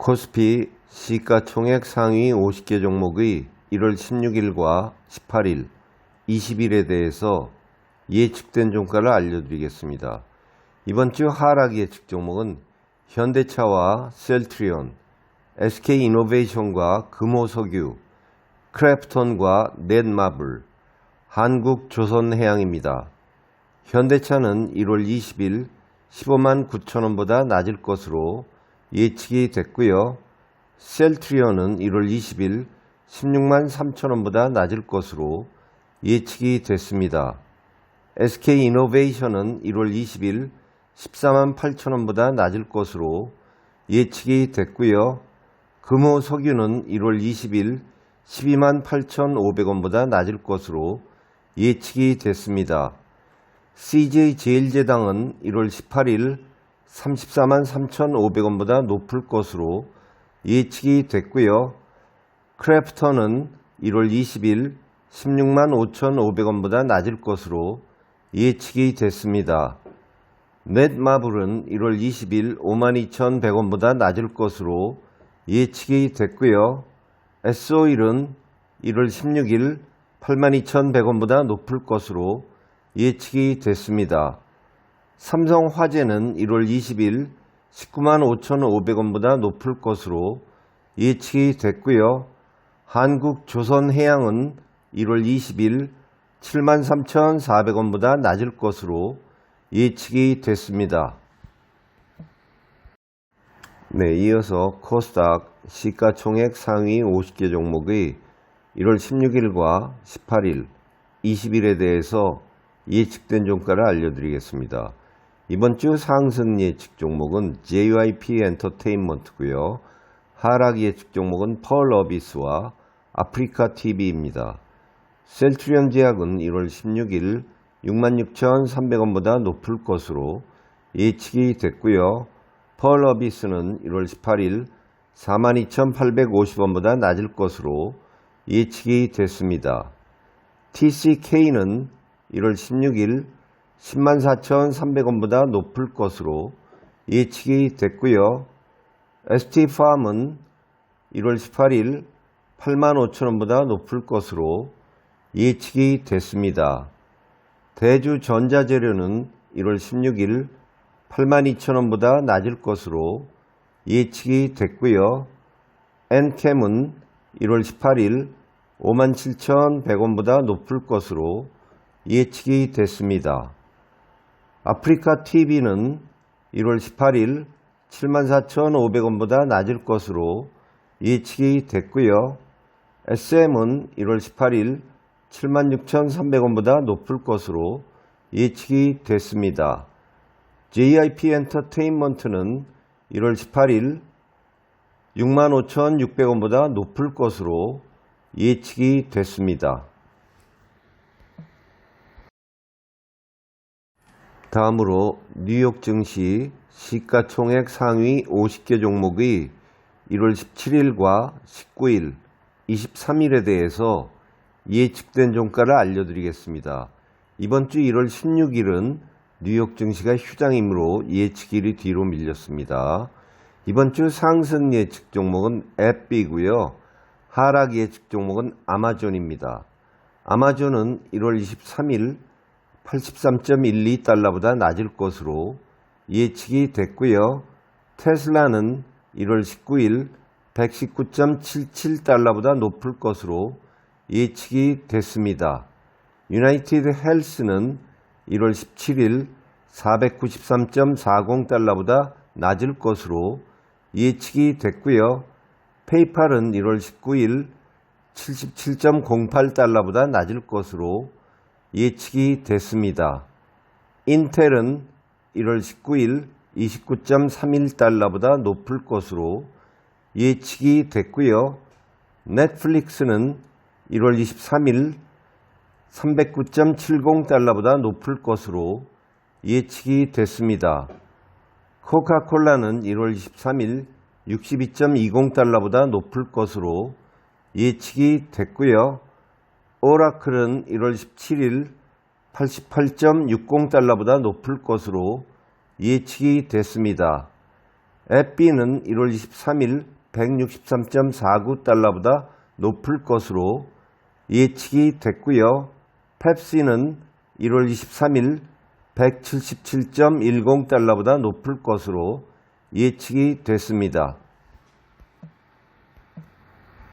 코스피 시가총액 상위 50개 종목의 1월 16일과 18일, 20일에 대해서 예측된 종가를 알려드리겠습니다. 이번 주 하락 예측 종목은 현대차와 셀트리온, SK이노베이션과 금호석유, 크래프톤과 넷마블, 한국조선해양입니다. 현대차는 1월 20일 15만 9천원보다 낮을 것으로 예측이 됐고요. 셀트리온은 1월 20일 16만 3천원보다 낮을 것으로 예측이 됐습니다. SK이노베이션은 1월 20일 14만 8천원보다 낮을 것으로 예측이 됐고요. 금호석유는 1월 20일 12만 8,500원보다 낮을 것으로 예측이 됐습니다. CJ제일제당은 1월 18일 34만 3,500원보다 높을 것으로 예측이 됐고요. 크래프톤은 1월 20일 16만 5,500원보다 낮을 것으로 예측이 됐습니다. 넷마블은 1월 20일 52,100원보다 낮을 것으로 예측이 됐고요. S오일은 1월 16일 82,100원보다 높을 것으로 예측이 됐습니다. 삼성화재는 1월 20일 19만 5,500원보다 높을 것으로 예측이 됐고요. 한국조선해양은 1월 20일 7만 3,400원보다 낮을 것으로 예측이 됐습니다. 이어서 코스닥 시가총액 상위 50개 종목의 1월 16일과 18일, 20일에 대해서 예측된 종가를 알려드리겠습니다. 이번 주 상승 예측 종목은 JYP 엔터테인먼트고요. 하락 예측 종목은 펄어비스와 아프리카 TV입니다. 셀트리온 제약은 1월 16일 66,300원보다 높을 것으로 예측이 됐고요. 펄어비스는 1월 18일 42,850원보다 낮을 것으로 예측이 됐습니다. TCK는 1월 16일 104,300원보다 높을 것으로 예측이 됐고요. ST팜은 1월 18일 85,000원보다 높을 것으로 예측이 됐습니다. 대주전자재료는 1월 16일 82,000원보다 낮을 것으로 예측이 됐고요. 엔캠은 1월 18일 57,100원보다 높을 것으로 예측이 됐습니다. 아프리카 TV는 1월 18일 74,500원보다 낮을 것으로 예측이 됐고요. SM은 1월 18일 76,300원보다 높을 것으로 예측이 됐습니다. JYP 엔터테인먼트는 1월 18일 65,600원보다 높을 것으로 예측이 됐습니다. 다음으로 뉴욕 증시 시가총액 상위 50개 종목의 1월 17일과 19일, 23일에 대해서 예측된 종가를 알려드리겠습니다. 이번 주 1월 16일은 뉴욕 증시가 휴장이므로 예측일이 뒤로 밀렸습니다. 이번 주 상승 예측 종목은 앱비고요. 하락 예측 종목은 아마존입니다. 아마존은 1월 23일 83.12달러보다 낮을 것으로 예측이 됐고요. 테슬라는 1월 19일 119.77달러보다 높을 것으로 예측이 됐습니다. 유나이티드 헬스는 1월 17일 493.40달러보다 낮을 것으로 예측이 됐고요. 페이팔은 1월 19일 77.08달러보다 낮을 것으로 예측이 됐습니다. 인텔은 1월 19일 29.31달러보다 높을 것으로 예측이 됐고요. 넷플릭스는 1월 23일 309.70달러보다 높을 것으로 예측이 됐습니다. 코카콜라는 1월 23일 62.20달러보다 높을 것으로 예측이 됐고요. 오라클은 1월 17일 88.60달러보다 높을 것으로 예측이 됐습니다. 앱 B는 1월 23일 163.49달러보다 높을 것으로 예측이 됐고요. 펩시는 1월 23일 177.10달러보다 높을 것으로 예측이 됐습니다.